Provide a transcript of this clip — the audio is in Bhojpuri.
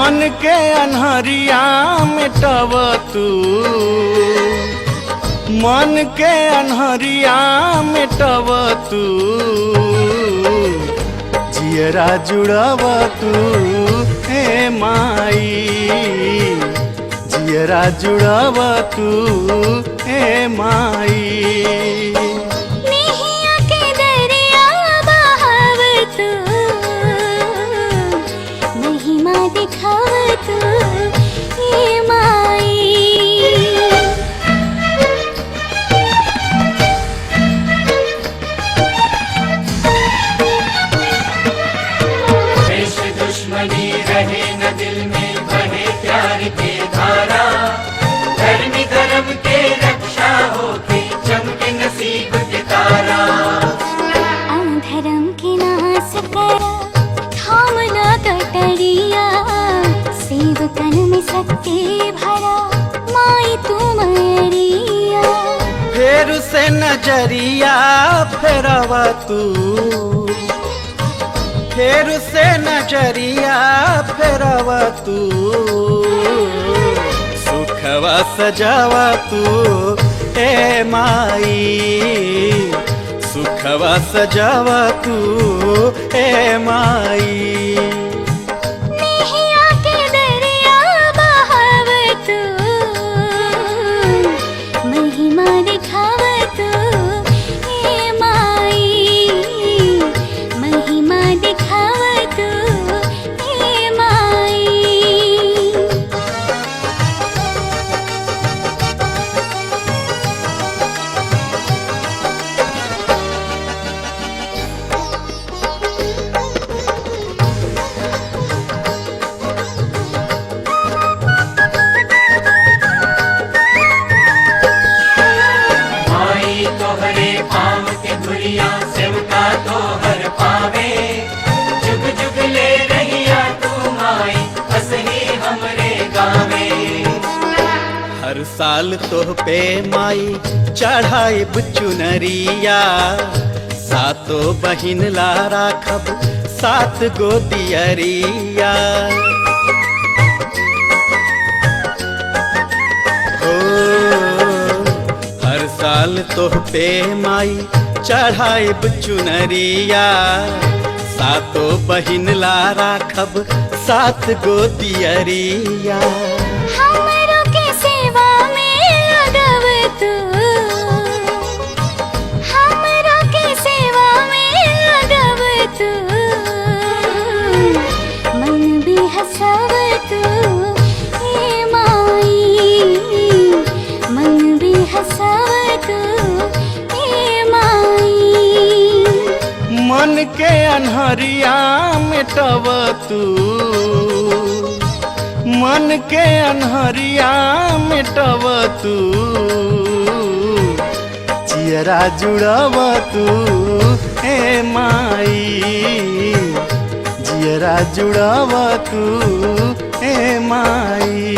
मन के अन्हरिया मिटव तू, मन के अन्हरिया मिटव तू, जियरा जुड़व तू हे माई, जियरा जुड़व तू हे माई। रहे न दिल में बहे प्यार के धारा, धर्म धर्म के रक्षा होके चमके नसीब के तारा। अधर्म के नाश करा थामना कटरिया, सेवकन में शक्ति भरा माई तू मरिया। फेर से नजरिया फेरवा तू, फेर से नजरिया फेरवा तू, सुखवा सजावा तू ए माई, सुखवा सजावा तू ए माई। सेवका तो हर पावे, जुग जुग ले रहिया तू माई, असही हमरे गावे। हर साल तोह पे माई चढ़ाइब चुनरिया, सातो बहिन ला राखब 7 गो दियरिया। हो हर साल तोह पे माई चढ़ाइब चुनरिया, सातो बहिन ला राखब 7 गो दियरिया। हमरो के सेवा में लगव तू, हमरो के सेवा में लगव तू, मन भी हंसव तू हे माई, मन भी हंसव तू। मन के अन्हरिया मिटव तू, मन के अन्हरिया मिटव तू, जियरा जुड़व तू हे माई, जियरा जुड़व तू हे माई।